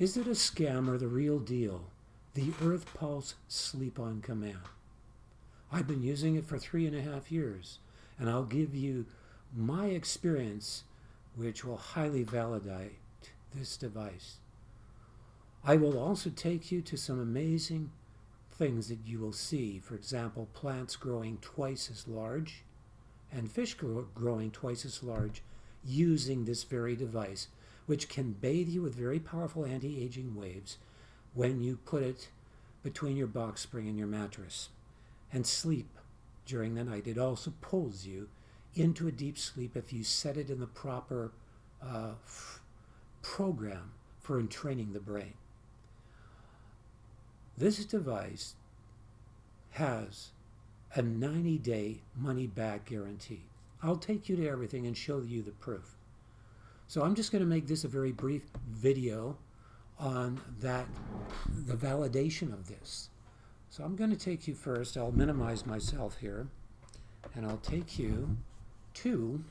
Is it a scam or the real deal? The Earth Pulse Sleep on Command. I've been using it for 3.5 years, and I'll give you my experience, which will highly validate this device. I will also take you to some amazing things that you will see. For example, plants growing twice as large and fish growing twice as large using this very device, which can bathe you with very powerful anti-aging waves when you put it between your box spring and your mattress and sleep during the night. It also pulls you into a deep sleep if you set it in the proper program for entraining the brain. This device has a 90-day money-back guarantee. I'll take you to everything and show you the proof. So I'm just going to make this a very brief video on the validation of this. So I'm going to take you first, I'll minimize myself here, and I'll take you to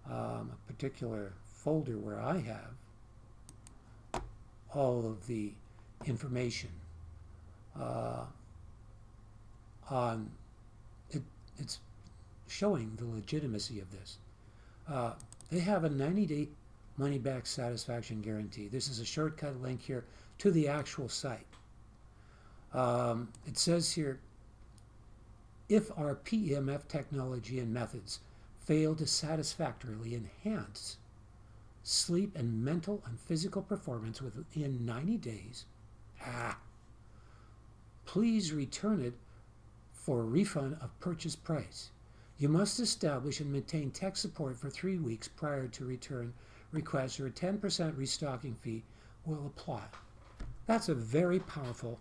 a particular folder where I have all of the information on it. It's showing the legitimacy of this. They have a 90-day money-back satisfaction guarantee. This is a shortcut link here to the actual site. It says here, if our PEMF technology and methods fail to satisfactorily enhance sleep and mental and physical performance within 90 days, please return it for a refund of purchase price. You must establish and maintain tech support for 3 weeks prior to return request, or a 10% restocking fee will apply. That's a very powerful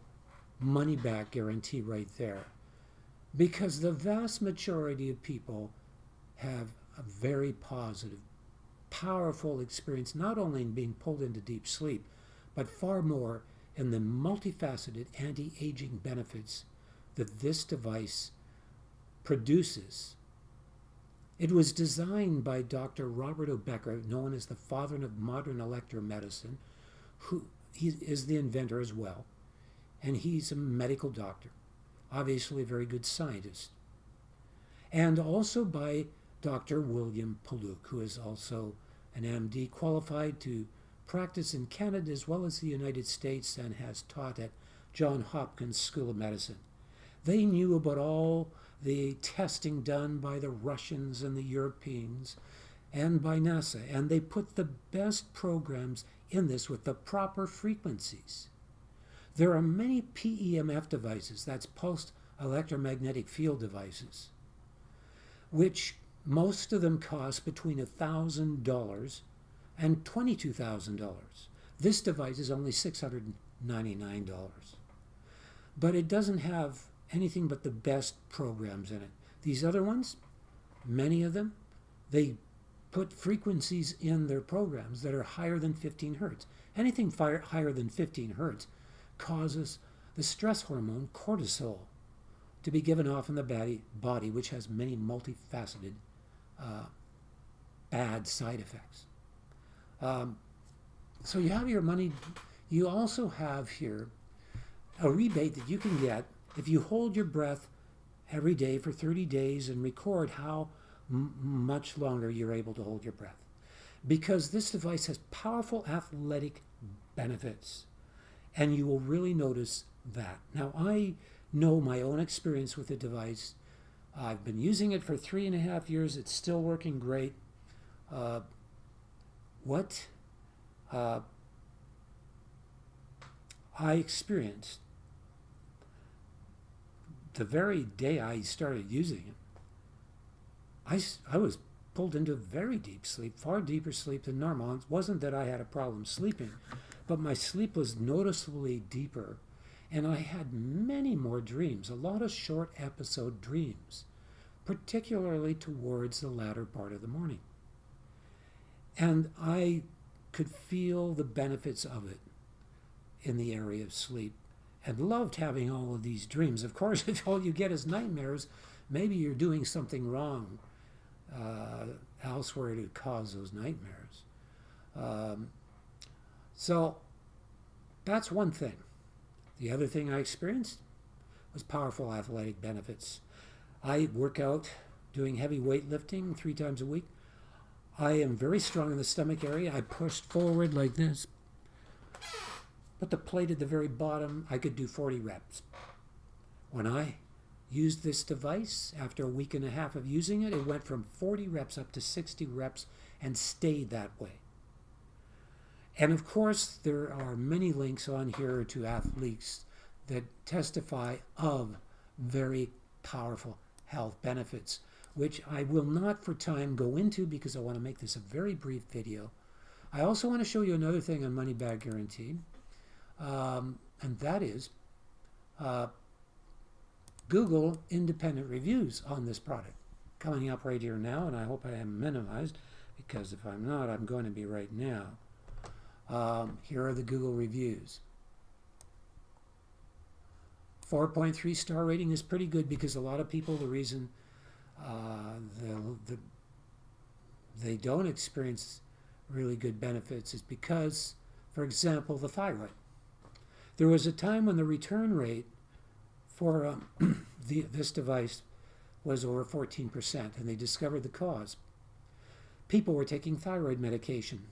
money-back guarantee right there, because the vast majority of people have a very positive, powerful experience, not only in being pulled into deep sleep, but far more in the multifaceted anti-aging benefits that this device produces. It was designed by Dr. Robert O. Becker, known as the father of modern electromedicine, who he is the inventor as well, and he's a medical doctor, obviously a very good scientist, and also by Dr. William Paluk, who is also an MD, qualified to practice in Canada as well as the United States, and has taught at Johns Hopkins School of Medicine. They knew about all the testing done by the Russians and the Europeans and by NASA, and they put the best programs in this with the proper frequencies. There are many PEMF devices, that's pulsed electromagnetic field devices, which most of them cost between $1,000 and $22,000. This device is only $699. But it doesn't have anything but the best programs in it. These other ones, many of them, they put frequencies in their programs that are higher than 15 hertz. Anything higher than 15 hertz causes the stress hormone cortisol to be given off in the body, which has many multifaceted bad side effects. So you have your money. You also have here a rebate that you can get if you hold your breath every day for 30 days and record how much longer you're able to hold your breath. Because this device has powerful athletic benefits, and you will really notice that. Now, I know my own experience with the device. I've been using it for 3.5 years. It's still working great. What I experienced the very day I started using it, I was pulled into very deep sleep, far deeper sleep than normal. It wasn't that I had a problem sleeping, but my sleep was noticeably deeper, and I had many more dreams, a lot of short episode dreams, particularly towards the latter part of the morning. And I could feel the benefits of it in the area of sleep, and loved having all of these dreams. Of course, if all you get is nightmares, maybe you're doing something wrong elsewhere to cause those nightmares. So That's one thing. The other thing I experienced was powerful athletic benefits. I work out doing heavy weightlifting 3 times a week. I am very strong in the stomach area. I pushed forward like this. Put the plate at the very bottom. I could do 40 reps. When I used this device, after a week and a half of using it, it went from 40 reps up to 60 reps and stayed that way. And of course, there are many links on here to athletes that testify of very powerful health benefits, which I will not for time go into because I want to make this a very brief video. I also want to show you another thing on money back guarantee, and that is Google independent reviews on this product. Coming up right here now, and I hope I am minimized, because if I'm not, I'm going to be right now. Here are the Google reviews. 4.3 star rating is pretty good because a lot of people, the reason they don't experience really good benefits is because, for example, the thyroid. There was a time when the return rate for this device was over 14%, and they discovered the cause. People were taking thyroid medication,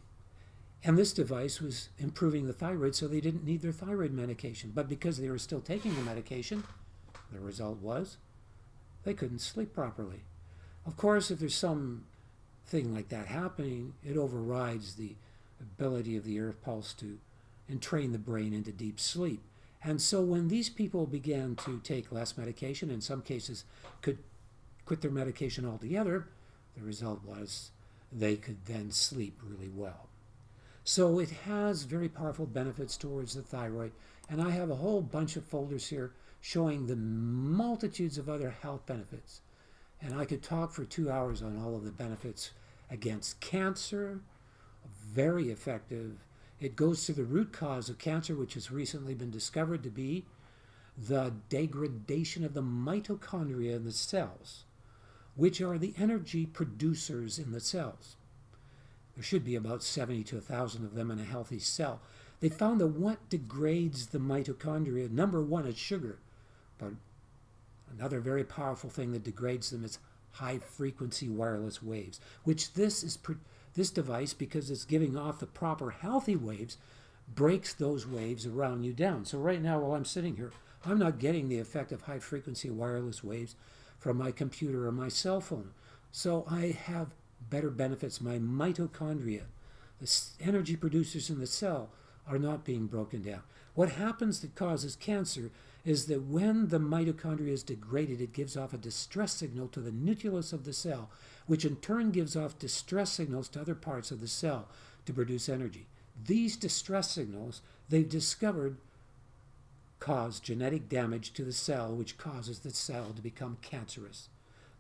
and this device was improving the thyroid, so they didn't need their thyroid medication. But because they were still taking the medication, the result was they couldn't sleep properly. Of course, if there's some thing like that happening, it overrides the ability of the earth pulse to entrain the brain into deep sleep. And so when these people began to take less medication, in some cases could quit their medication altogether, the result was they could then sleep really well. So it has very powerful benefits towards the thyroid. And I have a whole bunch of folders here showing the multitudes of other health benefits. And I could talk for 2 hours on all of the benefits against cancer. Very effective. It goes to the root cause of cancer, which has recently been discovered to be the degradation of the mitochondria in the cells, which are the energy producers in the cells. There should be about 70 to 1,000 of them in a healthy cell. They found that what degrades the mitochondria, number one is sugar, but another very powerful thing that degrades them is high-frequency wireless waves, which this device, because it's giving off the proper healthy waves, breaks those waves around you down. So right now, while I'm sitting here, I'm not getting the effect of high-frequency wireless waves from my computer or my cell phone. So I have better benefits. My mitochondria, the energy producers in the cell, are not being broken down. What happens that causes cancer is that when the mitochondria is degraded, it gives off a distress signal to the nucleus of the cell, which in turn gives off distress signals to other parts of the cell to produce energy. These distress signals, they've discovered, cause genetic damage to the cell, which causes the cell to become cancerous.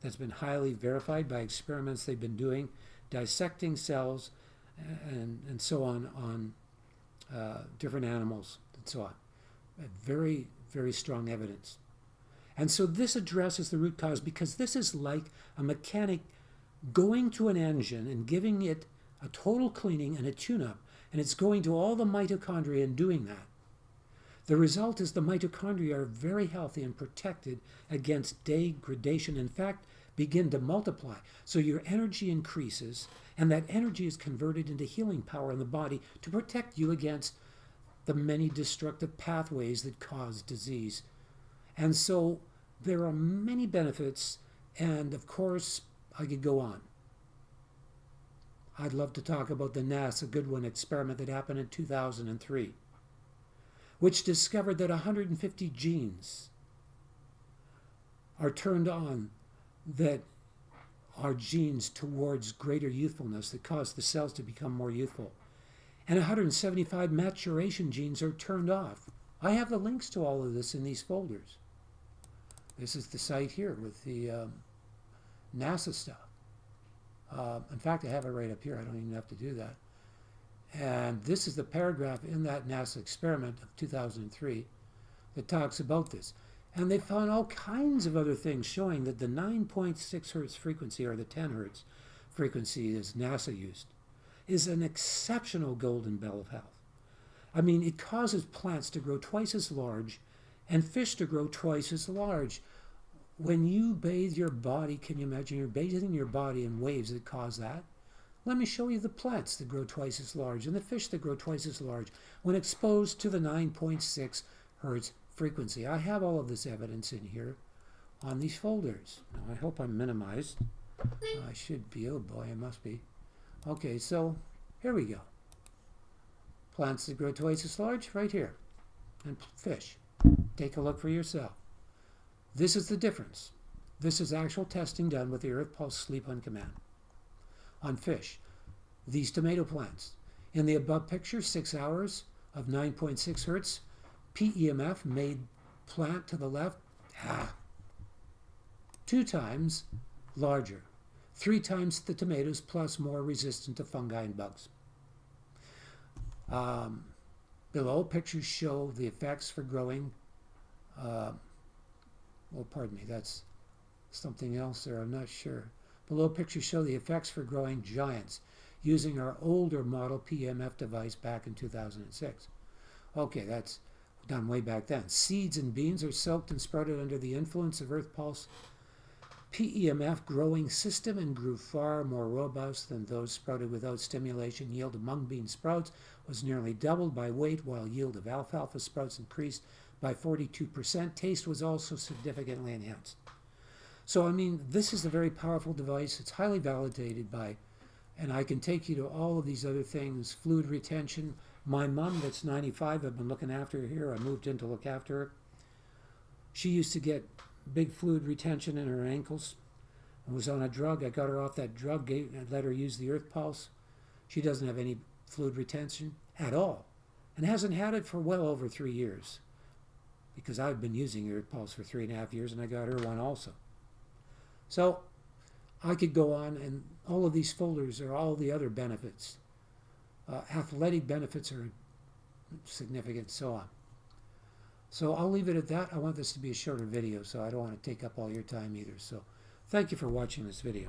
That's been highly verified by experiments they've been doing, dissecting cells and so on different animals and so on. Very, very strong evidence. And so this addresses the root cause, because this is like a mechanic going to an engine and giving it a total cleaning and a tune-up, and it's going to all the mitochondria and doing that. The result is the mitochondria are very healthy and protected against degradation. In fact, begin to multiply. So your energy increases, and that energy is converted into healing power in the body to protect you against the many destructive pathways that cause disease. And so there are many benefits, and of course, I could go on. I'd love to talk about the NASA Goodwin experiment that happened in 2003, which discovered that 150 genes are turned on that are genes towards greater youthfulness that cause the cells to become more youthful. And 175 maturation genes are turned off. I have the links to all of this in these folders. This is the site here with the NASA stuff. In fact, I have it right up here. I don't even have to do that. And this is the paragraph in that NASA experiment of 2003 that talks about this. And they found all kinds of other things showing that the 9.6 hertz frequency, or the 10 hertz frequency as NASA used, is an exceptional golden bell of health. I mean, it causes plants to grow twice as large and fish to grow twice as large. When you bathe your body, can you imagine you're bathing your body in waves that cause that? Let me show you the plants that grow twice as large and the fish that grow twice as large when exposed to the 9.6 hertz frequency. I have all of this evidence in here on these folders. Now, I hope I'm minimized. I should be. Oh boy, I must be. Okay, so here we go. Plants that grow twice as large, right here. And fish. Take a look for yourself. This is the difference. This is actual testing done with the Earth Pulse Sleep on Command. On fish, these tomato plants. In the above picture, 6 hours of 9.6 hertz, PEMF made plant to the left 2 times larger, 3 times the tomatoes plus more resistant to fungi and bugs. Below, pictures show the effects for growing, pardon me, that's something else there, I'm not sure. Below, pictures show the effects for growing giants using our older model PEMF device back in 2006. Okay, that's done way back then. Seeds and beans are soaked and sprouted under the influence of Earth Pulse PEMF growing system and grew far more robust than those sprouted without stimulation. Yield of mung bean sprouts was nearly doubled by weight, while yield of alfalfa sprouts increased by 42%. Taste was also significantly enhanced. So, I mean, this is a very powerful device. It's highly validated by, and I can take you to all of these other things, fluid retention. My mom, that's 95, I've been looking after her here. I moved in to look after her. She used to get big fluid retention in her ankles and was on a drug. I got her off that drug, let her use the Earth Pulse. She doesn't have any fluid retention at all and hasn't had it for well over 3 years because I've been using Earth Pulse for 3.5 years and I got her one also. So I could go on, and all of these folders are all the other benefits. Athletic benefits are significant, so on. So I'll leave it at that. I want this to be a shorter video, so I don't want to take up all your time either. So thank you for watching this video.